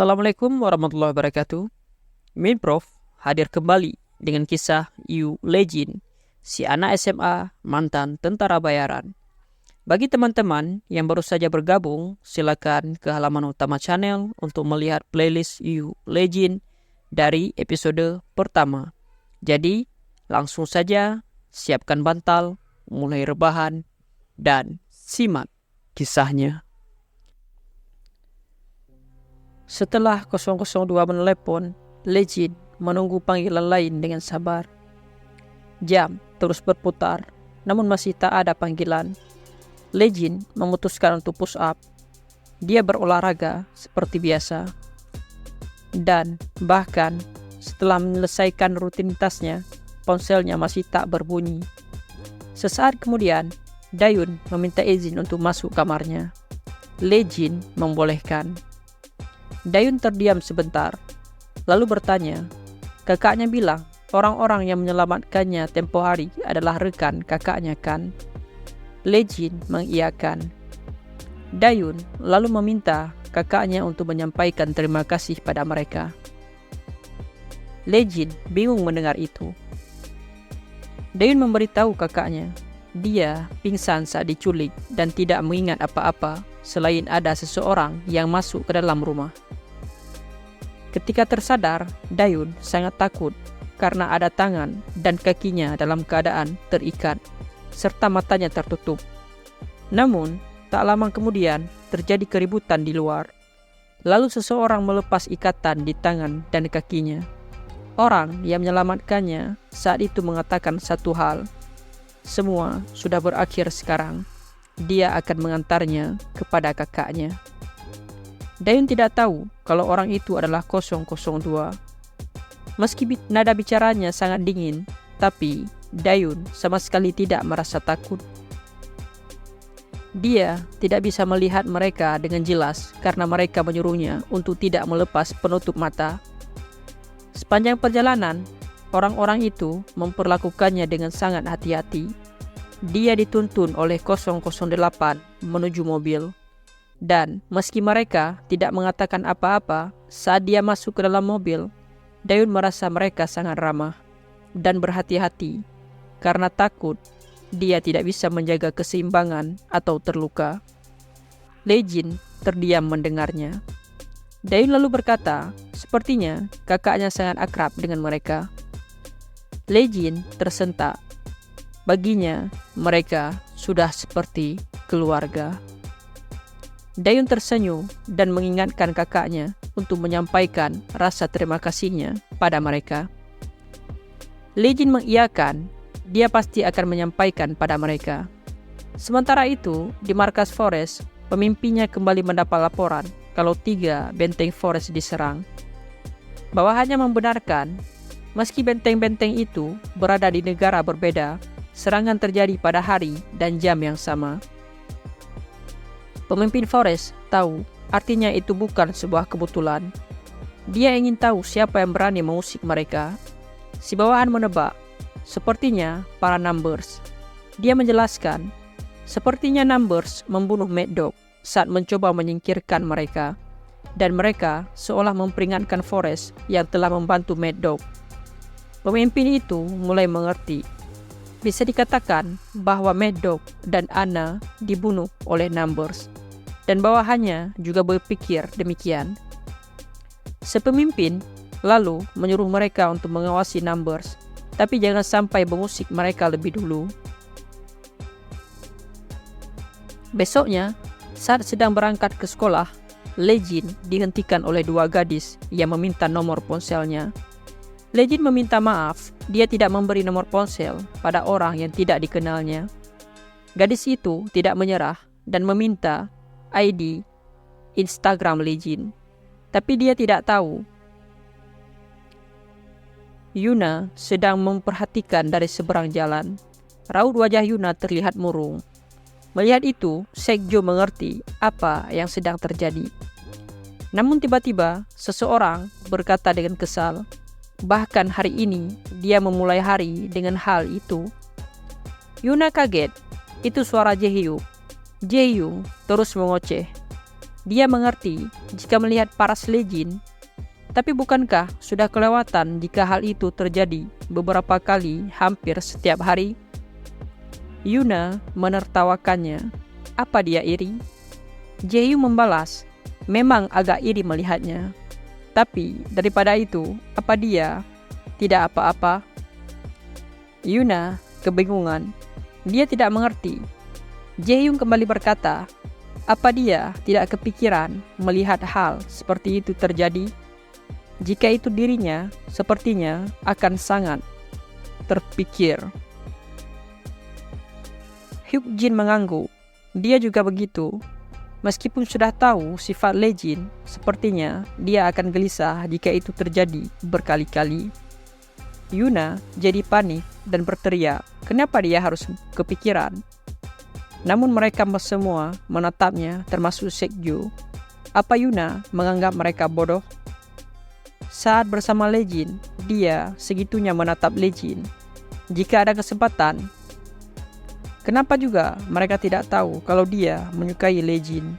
Assalamualaikum warahmatullahi wabarakatuh. Prof hadir kembali dengan kisah Yu Legend, si anak SMA mantan tentara bayaran. Bagi teman-teman yang baru saja bergabung, silakan ke halaman utama channel untuk melihat playlist Yu Legend dari episode pertama. Jadi, langsung saja siapkan bantal, mulai rebahan, dan simak kisahnya. Setelah 002 menelepon, Legend menunggu panggilan lain dengan sabar. Jam terus berputar, namun masih tak ada panggilan. Legend memutuskan untuk push up. Dia berolahraga seperti biasa. Dan bahkan setelah menyelesaikan rutinitasnya, ponselnya masih tak berbunyi. Sesaat kemudian, Dayun meminta izin untuk masuk kamarnya. Legend membolehkan. Dayun terdiam sebentar, lalu bertanya. Kakaknya bilang orang-orang yang menyelamatkannya tempo hari adalah rekan kakaknya kan? Legend mengiyakan. Dayun lalu meminta kakaknya untuk menyampaikan terima kasih pada mereka. Legend bingung mendengar itu. Dayun memberitahu kakaknya, dia pingsan saat diculik dan tidak mengingat apa-apa selain ada seseorang yang masuk ke dalam rumah. Ketika tersadar, Dayun sangat takut karena ada tangan dan kakinya dalam keadaan terikat, serta matanya tertutup. Namun, tak lama kemudian terjadi keributan di luar. Lalu seseorang melepas ikatan di tangan dan kakinya. Orang yang menyelamatkannya saat itu mengatakan satu hal, semua sudah berakhir sekarang. Dia akan mengantarnya kepada kakaknya. Dayun tidak tahu kalau orang itu adalah 002. Meski nada bicaranya sangat dingin, tapi Dayun sama sekali tidak merasa takut. Dia tidak bisa melihat mereka dengan jelas karena mereka menyuruhnya untuk tidak melepas penutup mata. Sepanjang perjalanan, orang-orang itu memperlakukannya dengan sangat hati-hati. Dia dituntun oleh 008 menuju mobil. Dan meski mereka tidak mengatakan apa-apa saat dia masuk ke dalam mobil, Dayun merasa mereka sangat ramah dan berhati-hati karena takut dia tidak bisa menjaga keseimbangan atau terluka. Legend terdiam mendengarnya. Dayun lalu berkata, sepertinya kakaknya sangat akrab dengan mereka. Legend tersentak. Baginya, mereka sudah seperti keluarga. Dayun tersenyum dan mengingatkan kakaknya untuk menyampaikan rasa terima kasihnya pada mereka. Legend mengiyakan, dia pasti akan menyampaikan pada mereka. Sementara itu, di markas Forest, pemimpinnya kembali mendapat laporan kalau 3 benteng Forest diserang. Bawahannya membenarkan, meski benteng-benteng itu berada di negara berbeda, serangan terjadi pada hari dan jam yang sama. Pemimpin Forest tahu artinya itu bukan sebuah kebetulan. Dia ingin tahu siapa yang berani mengusik mereka. Si bawahan menebak, sepertinya para Numbers. Dia menjelaskan, sepertinya Numbers membunuh Mad Dog saat mencoba menyingkirkan mereka. Dan mereka seolah memperingatkan Forest yang telah membantu Mad Dog. Pemimpin itu mulai mengerti. Bisa dikatakan bahwa Mad Dog dan Anna dibunuh oleh Numbers. Dan bawahannya juga berpikir demikian. Sepemimpin lalu menyuruh mereka untuk mengawasi Numbers, tapi jangan sampai mengusik mereka lebih dulu. Besoknya, saat sedang berangkat ke sekolah, Legend dihentikan oleh 2 gadis yang meminta nomor ponselnya. Legend meminta maaf, dia tidak memberi nomor ponsel pada orang yang tidak dikenalnya. Gadis itu tidak menyerah dan meminta ID Instagram Legend, tapi dia tidak tahu Yuna sedang memperhatikan dari seberang jalan. Raut wajah Yuna terlihat murung. Melihat itu, Sekjo mengerti apa yang sedang terjadi. Namun tiba-tiba seseorang berkata dengan kesal, bahkan hari ini dia memulai hari dengan hal itu. Yuna kaget, itu suara Jae-hyuk. Jae-hyuk terus mengoceh. Dia mengerti jika melihat paras Lejin, tapi bukankah sudah kelewatan jika hal itu terjadi beberapa kali hampir setiap hari? Yuna menertawakannya. Apa dia iri? Jae-hyung membalas, memang agak iri melihatnya. Tapi daripada itu, apa dia tidak apa-apa? Yuna kebingungan. Dia tidak mengerti. Jae-hyung kembali berkata, apa dia tidak kepikiran melihat hal seperti itu terjadi? Jika itu dirinya, sepertinya akan sangat terpikir. Hyuk-jin mengangguk. Dia juga begitu. Meskipun sudah tahu sifat Lejin, sepertinya dia akan gelisah jika itu terjadi berkali-kali. Yuna jadi panik dan berteriak, kenapa dia harus kepikiran? Namun mereka semua menatapnya, termasuk Sekjo. Apa Yuna menganggap mereka bodoh? Saat bersama Lejin, dia segitunya menatap Lejin. Jika ada kesempatan, kenapa juga mereka tidak tahu kalau dia menyukai Lejin?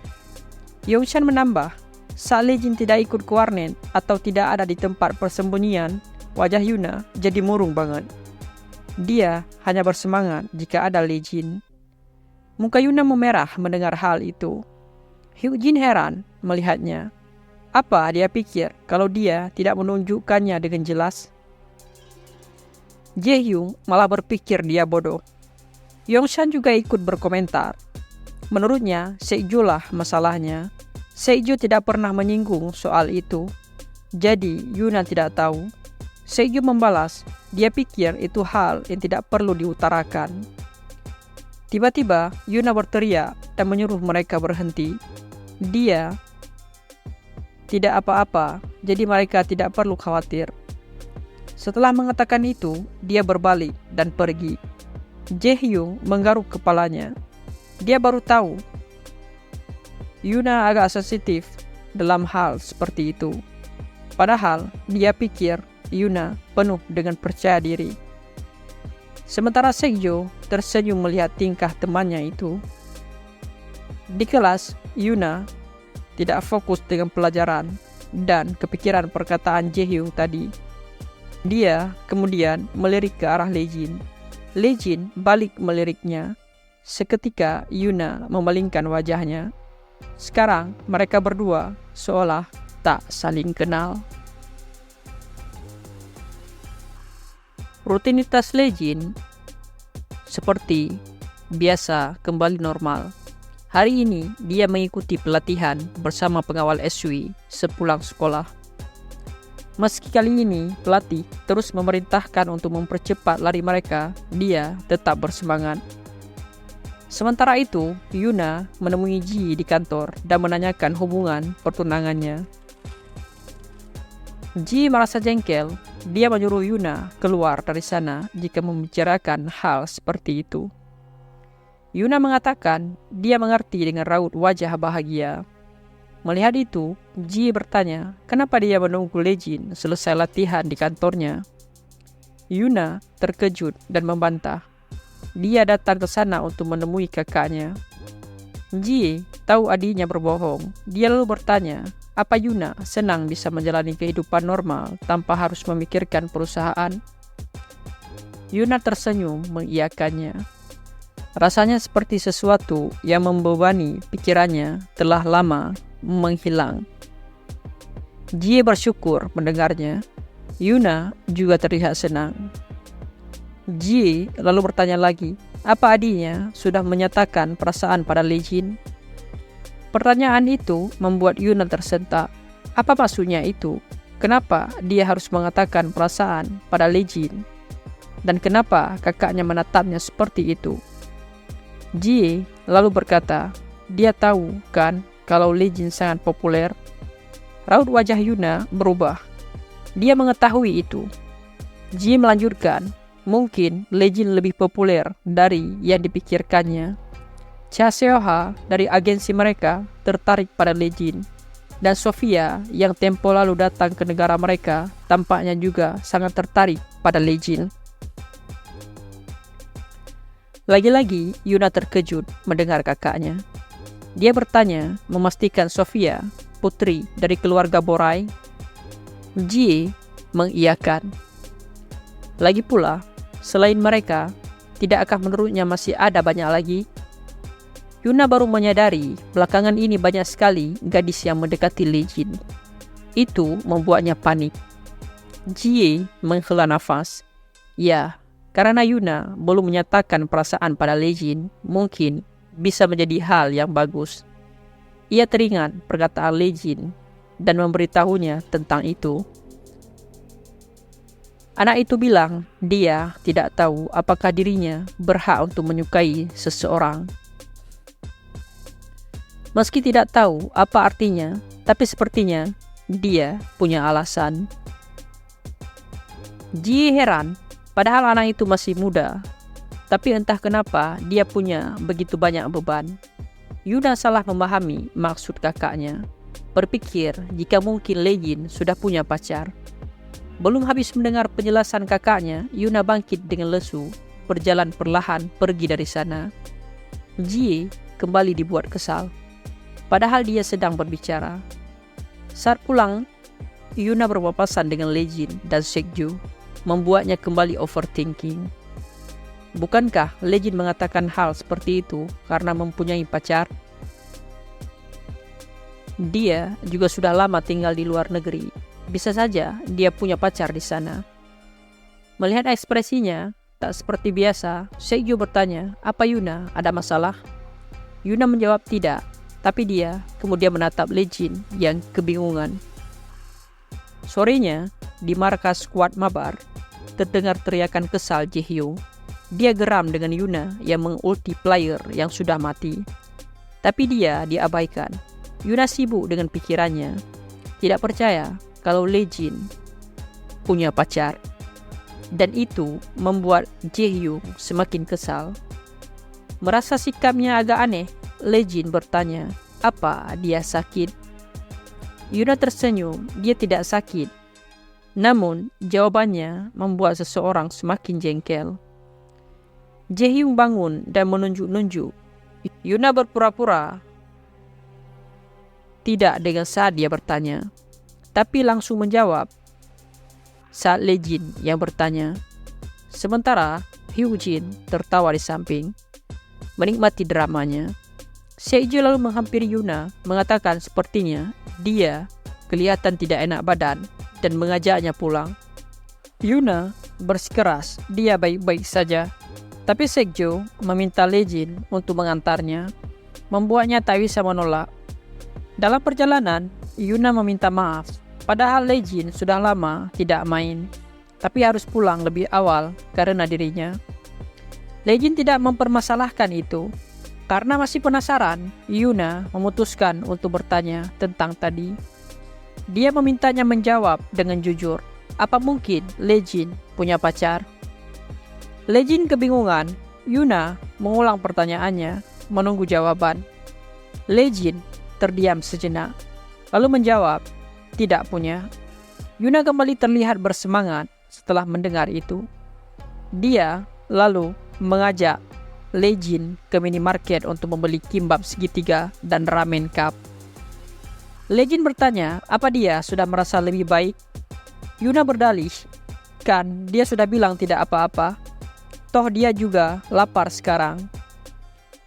Yongshan menambah, saat Lejin tidak ikut ke warnet atau tidak ada di tempat persembunyian, wajah Yuna jadi murung banget. Dia hanya bersemangat jika ada Lejin. Muka Yuna memerah mendengar hal itu. Hyuk-jin heran melihatnya. Apa dia pikir kalau dia tidak menunjukkannya dengan jelas? Jae-hyung malah berpikir dia bodoh. Yongshan juga ikut berkomentar. Menurutnya, Sekjo lah masalahnya. Sekjo tidak pernah menyinggung soal itu. Jadi, Yuna tidak tahu. Sekjo membalas, dia pikir itu hal yang tidak perlu diutarakan. Tiba-tiba, Yuna berteriak dan menyuruh mereka berhenti. Dia tidak apa-apa, jadi mereka tidak perlu khawatir. Setelah mengatakan itu, dia berbalik dan pergi. Jae-hyung menggaruk kepalanya. Dia baru tahu Yuna agak sensitif dalam hal seperti itu. Padahal dia pikir Yuna penuh dengan percaya diri. Sementara Sekjo tersenyum melihat tingkah temannya itu. Di kelas, Yuna tidak fokus dengan pelajaran dan kepikiran perkataan Jae-hyung tadi. Dia kemudian melirik ke arah Lejin. Lejin balik meliriknya. Seketika Yuna memalingkan wajahnya. Sekarang mereka berdua seolah tak saling kenal. Rutinitas Lejin seperti biasa kembali normal. Hari ini dia mengikuti pelatihan bersama pengawal SW sepulang sekolah. Meski kali ini pelatih terus memerintahkan untuk mempercepat lari mereka, dia tetap bersemangat. Sementara itu, Yuna menemui Ji di kantor dan menanyakan hubungan pertunangannya. Ji merasa jengkel. Dia menyuruh Yuna keluar dari sana jika membicarakan hal seperti itu. Yuna mengatakan dia mengerti dengan raut wajah bahagia. Melihat itu, Ji bertanya kenapa dia menunggu Lejin selesai latihan di kantornya. Yuna terkejut dan membantah. Dia datang ke sana untuk menemui kakaknya. Ji tahu adiknya berbohong. Dia lalu bertanya, apa Yuna senang bisa menjalani kehidupan normal tanpa harus memikirkan perusahaan? Yuna tersenyum mengiyakannya. Rasanya seperti sesuatu yang membebani pikirannya telah lama menghilang. Ji bersyukur mendengarnya. Yuna juga terlihat senang. Ji lalu bertanya lagi, apa adiknya sudah menyatakan perasaan pada Lejin? Pertanyaan itu membuat Yuna tersentak. Apa maksudnya itu? Kenapa dia harus mengatakan perasaan pada Lejin? Dan kenapa kakaknya menatapnya seperti itu? Ji lalu berkata, dia tahu kan kalau Lejin sangat populer. Raut wajah Yuna berubah. Dia mengetahui itu. Ji melanjutkan, mungkin Lejin lebih populer dari yang dipikirkannya. Cha Seoha dari agensi mereka tertarik pada Lejin, dan Sofia yang tempo lalu datang ke negara mereka tampaknya juga sangat tertarik pada Lejin. Lagi-lagi Yuna terkejut mendengar kakaknya. Dia bertanya, memastikan Sofia, putri dari keluarga Borai. Jie mengiyakan. Lagi pula, selain mereka, tidakkah menurutnya masih ada banyak lagi? Yuna baru menyadari belakangan ini banyak sekali gadis yang mendekati Lejin. Itu membuatnya panik. Jie menghela nafas. Ya, karena Yuna belum menyatakan perasaan pada Lejin, mungkin bisa menjadi hal yang bagus. Ia teringat perkataan Lejin dan memberitahunya tentang itu. Anak itu bilang dia tidak tahu apakah dirinya berhak untuk menyukai seseorang. Meski tidak tahu apa artinya, tapi sepertinya dia punya alasan. Jie heran, padahal anak itu masih muda. Tapi entah kenapa dia punya begitu banyak beban. Yuna salah memahami maksud kakaknya. Berpikir jika mungkin Lejin sudah punya pacar. Belum habis mendengar penjelasan kakaknya, Yuna bangkit dengan lesu, berjalan perlahan pergi dari sana. Jie kembali dibuat kesal. Padahal dia sedang berbicara. Saat pulang, Yuna berpapasan dengan Lejin dan Sekju, membuatnya kembali overthinking. Bukankah Lejin mengatakan hal seperti itu karena mempunyai pacar? Dia juga sudah lama tinggal di luar negeri. Bisa saja dia punya pacar di sana. Melihat ekspresinya tak seperti biasa, Sekju bertanya, "Apa Yuna ada masalah?" Yuna menjawab tidak. Tapi dia kemudian menatap Lejin yang kebingungan. Sorenya, di markas skuad mabar, terdengar teriakan kesal Jae-hyo. Dia geram dengan Yuna yang mengulti player yang sudah mati. Tapi dia diabaikan. Yuna sibuk dengan pikirannya. Tidak percaya kalau Lejin punya pacar. Dan itu membuat Jae-hyo semakin kesal. Merasa sikapnya agak aneh, Lejin bertanya, apa dia sakit? Yuna tersenyum, dia tidak sakit. Namun, jawabannya membuat seseorang semakin jengkel. Jae-hyung bangun dan menunjuk-nunjuk. Yuna berpura-pura tidak dengan saat dia bertanya, tapi langsung menjawab saat Lejin yang bertanya. Sementara Hyunjin tertawa di samping, menikmati dramanya. Sekju lalu menghampiri Yuna, mengatakan sepertinya dia kelihatan tidak enak badan dan mengajaknya pulang. Yuna bersikeras dia baik-baik saja, tapi Sekju meminta Lejin untuk mengantarnya, membuatnya tak bisa menolak. Dalam perjalanan, Yuna meminta maaf, padahal Lejin sudah lama tidak main, tapi harus pulang lebih awal karena dirinya. Lejin tidak mempermasalahkan itu. Karena masih penasaran, Yuna memutuskan untuk bertanya tentang tadi. Dia memintanya menjawab dengan jujur. Apa mungkin Lejin punya pacar? Lejin kebingungan. Yuna mengulang pertanyaannya, menunggu jawaban. Lejin terdiam sejenak, lalu menjawab, tidak punya. Yuna kembali terlihat bersemangat setelah mendengar itu. Dia lalu mengajak Lejin ke minimarket untuk membeli kimbap segitiga dan ramen cup. Lejin bertanya, apa dia sudah merasa lebih baik? Yuna berdalih, kan dia sudah bilang tidak apa-apa. Toh dia juga lapar sekarang.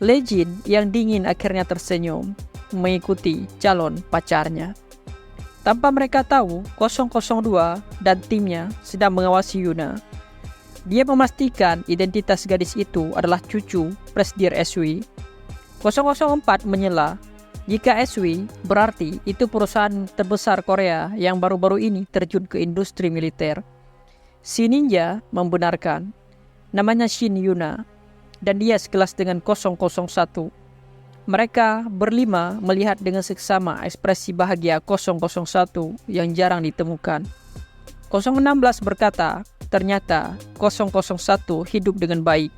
Lejin yang dingin akhirnya tersenyum, mengikuti calon pacarnya. Tanpa mereka tahu, 002 dan timnya sedang mengawasi Yuna. Dia memastikan identitas gadis itu adalah cucu Presdir SW. 004 menyela, jika SW berarti itu perusahaan terbesar Korea yang baru-baru ini terjun ke industri militer. Si Ninja membenarkan, namanya Shin Yuna, dan dia sekelas dengan 001. Mereka berlima melihat dengan seksama ekspresi bahagia 001 yang jarang ditemukan. 016 berkata, ternyata 001 hidup dengan baik.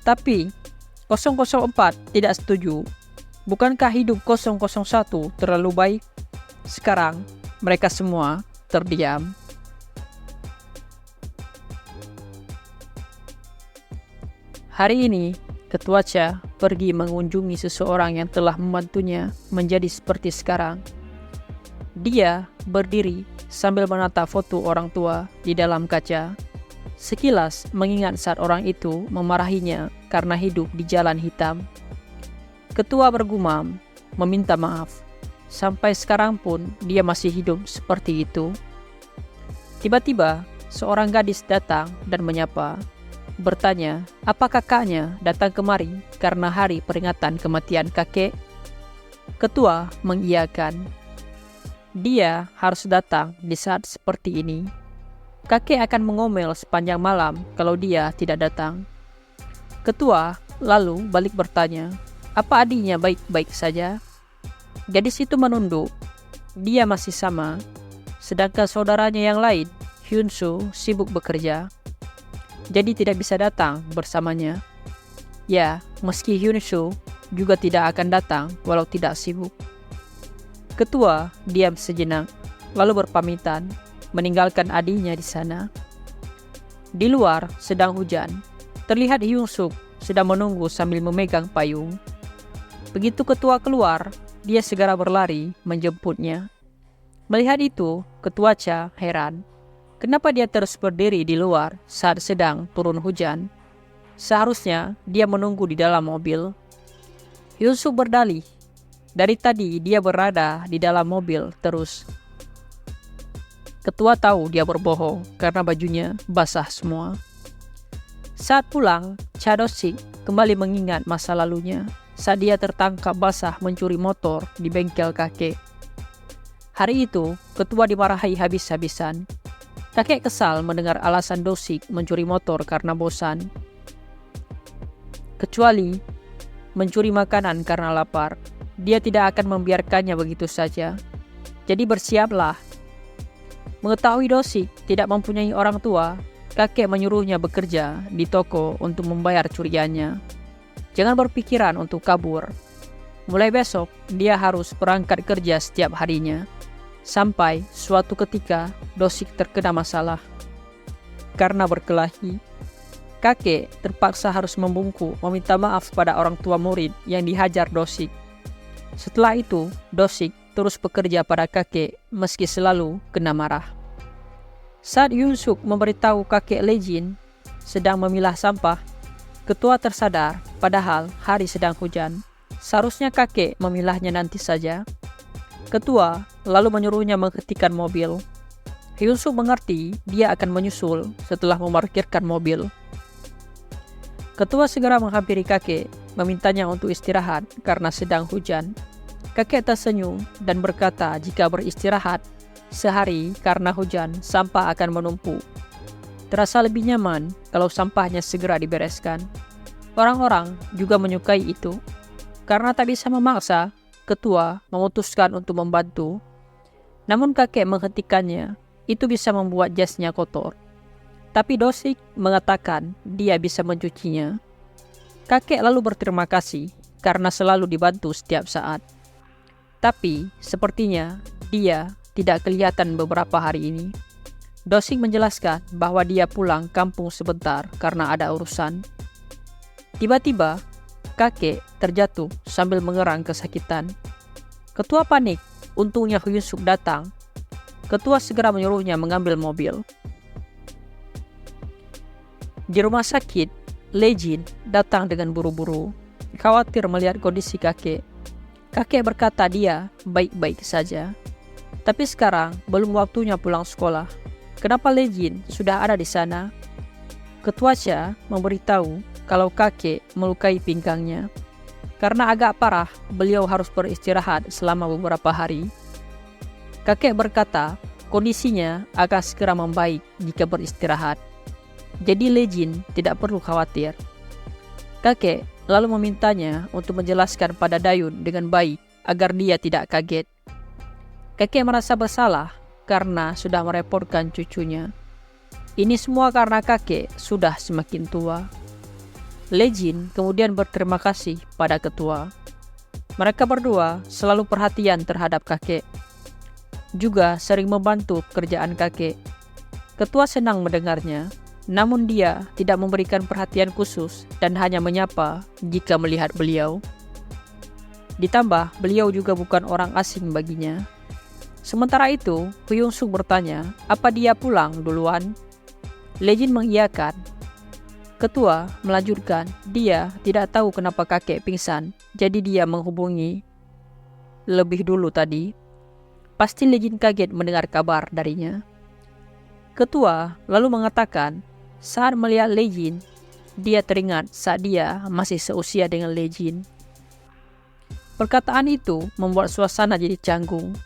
Tapi 004 tidak setuju. Bukankah hidup 001 terlalu baik? Sekarang mereka semua terdiam. Hari ini, Ketua Cha pergi mengunjungi seseorang yang telah membantunya menjadi seperti sekarang. Dia berdiri sambil menatap foto orang tua di dalam kaca. Sekilas mengingat saat orang itu memarahinya karena hidup di jalan hitam. Ketua bergumam, meminta maaf. Sampai sekarang pun dia masih hidup seperti itu. Tiba-tiba seorang gadis datang dan menyapa. Bertanya, apa kakaknya datang kemari karena hari peringatan kematian kakek? Ketua mengiyakan. Dia harus datang di saat seperti ini. Kakek akan mengomel sepanjang malam kalau dia tidak datang. Ketua lalu balik bertanya, apa adiknya baik-baik saja? Gadis itu menunduk. Dia masih sama. Sedangkan saudaranya yang lain, Hyun-soo, sibuk bekerja. Jadi tidak bisa datang bersamanya. Ya, meski Hyun-soo juga tidak akan datang walau tidak sibuk. Ketua diam sejenak, lalu berpamitan, meninggalkan adiknya di sana. Di luar sedang hujan. Terlihat Hyun-soo sedang menunggu sambil memegang payung. Begitu ketua keluar, dia segera berlari menjemputnya. Melihat itu, ketua Cha heran. Kenapa dia terus berdiri di luar saat sedang turun hujan? Seharusnya dia menunggu di dalam mobil. Hyun-soo berdalih. Dari tadi dia berada di dalam mobil terus. Ketua tahu dia berbohong karena bajunya basah semua. Saat pulang, Cha Do-sik kembali mengingat masa lalunya saat dia tertangkap basah mencuri motor di bengkel kakek. Hari itu, ketua dimarahi habis-habisan. Kakek kesal mendengar alasan Do-sik mencuri motor karena bosan. Kecuali mencuri makanan karena lapar, dia tidak akan membiarkannya begitu saja. Jadi bersiaplah. Mengetahui Do-sik tidak mempunyai orang tua, kakek menyuruhnya bekerja di toko untuk membayar curiannya. Jangan berpikiran untuk kabur. Mulai besok, dia harus berangkat kerja setiap harinya. Sampai suatu ketika Do-sik terkena masalah. Karena berkelahi, kakek terpaksa harus membungkuk meminta maaf pada orang tua murid yang dihajar Do-sik. Setelah itu, Do-sik terus bekerja pada kakek meski selalu kena marah. Saat Hyun-soo memberitahu kakek Lee-jin sedang memilah sampah, ketua tersadar padahal hari sedang hujan. Seharusnya kakek memilahnya nanti saja. Ketua lalu menyuruhnya menghentikan mobil. Hyun-soo mengerti dia akan menyusul setelah memarkirkan mobil. Ketua segera menghampiri kakek, memintanya untuk istirahat karena sedang hujan. Kakek tersenyum dan berkata jika beristirahat sehari karena hujan, sampah akan menumpuk. Terasa lebih nyaman kalau sampahnya segera dibereskan. Orang-orang juga menyukai itu. Karena tak bisa memaksa, ketua memutuskan untuk membantu. Namun kakek menghentikannya, itu bisa membuat jasnya kotor. Tapi Do-sik mengatakan dia bisa mencucinya. Kakek lalu berterima kasih karena selalu dibantu setiap saat. Tapi sepertinya dia tidak kelihatan beberapa hari ini. Do-sik menjelaskan bahwa dia pulang kampung sebentar karena ada urusan. Tiba-tiba, kakek terjatuh sambil mengerang kesakitan. Ketua panik, untungnya Hyun-soo datang. Ketua segera menyuruhnya mengambil mobil. Di rumah sakit, Lee-jin datang dengan buru-buru, khawatir melihat kondisi kakek. Kakek berkata dia baik-baik saja. Tapi sekarang belum waktunya pulang sekolah. Kenapa Lee-jin sudah ada di sana? Ketua Cha memberitahu kalau kakek melukai pinggangnya. Karena agak parah, beliau harus beristirahat selama beberapa hari. Kakek berkata kondisinya akan segera membaik jika beristirahat. Jadi Lee-jin tidak perlu khawatir. Kakek lalu memintanya untuk menjelaskan pada Dayun dengan baik agar dia tidak kaget. Kakek merasa bersalah karena sudah merepotkan cucunya. Ini semua karena kakek sudah semakin tua. Lee-jin kemudian berterima kasih pada ketua. Mereka berdua selalu perhatian terhadap kakek. Juga sering membantu pekerjaan kakek. Ketua senang mendengarnya. namun dia tidak memberikan perhatian khusus dan hanya menyapa jika melihat beliau. Ditambah, beliau juga bukan orang asing baginya. Sementara itu, Hyung-suk bertanya, apa dia pulang duluan? Lee-jin mengiyakan. Ketua melanjutkan, dia tidak tahu kenapa kakek pingsan, jadi dia menghubungi lebih dulu tadi. Pasti Lee-jin kaget mendengar kabar darinya. Ketua lalu mengatakan, saat melihat Lee-jin, dia teringat saat dia masih seusia dengan Lee-jin. Perkataan itu membuat suasana jadi canggung.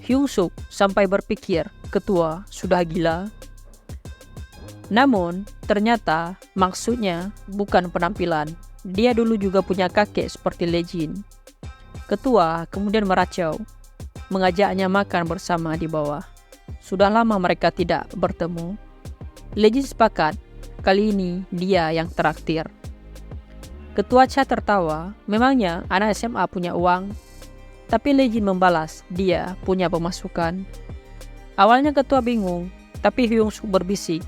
Hyung-suk sampai berpikir ketua sudah gila. Namun, ternyata maksudnya bukan penampilan. Dia dulu juga punya kakek seperti Lee-jin. Ketua kemudian meracau, mengajaknya makan bersama di bawah. Sudah lama mereka tidak bertemu. Lee-jin sepakat, kali ini dia yang traktir. Ketua Cha tertawa, memangnya anak SMA punya uang? Tapi Lee-jin membalas, dia punya pemasukan. Awalnya ketua bingung, tapi Hyung-suk berbisik.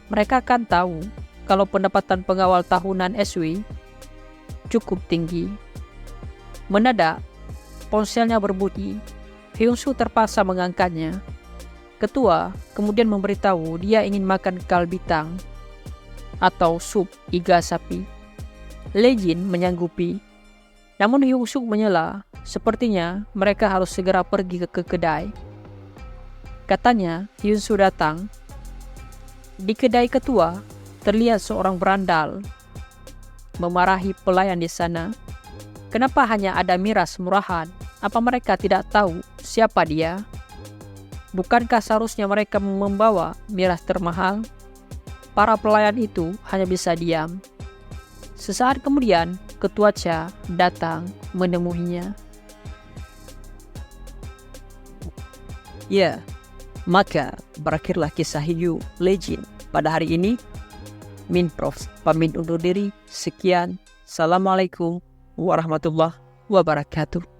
Mereka kan tahu kalau pendapatan pengawal tahunan SW cukup tinggi. Mendadak, ponselnya berbunyi. Hyung-suk terpaksa mengangkatnya. Ketua kemudian memberitahu dia ingin makan kalbitang atau sup iga sapi. Lee-jin menyanggupi. Namun Hyung-suk menyela, sepertinya mereka harus segera pergi ke kedai. Katanya, Hyun-suk datang. Di kedai ketua, terlihat seorang berandal memarahi pelayan di sana. Kenapa hanya ada miras murahan? Apa mereka tidak tahu siapa dia? Bukankah seharusnya mereka membawa miras termahal? Para pelayan itu hanya bisa diam. Sesaat kemudian, Ketua Cha datang menemuinya. Ya, maka berakhirlah kisah Hiyu Lee-jin pada hari ini. Min Prof pamit undur diri. Sekian. Assalamualaikum warahmatullahi wabarakatuh.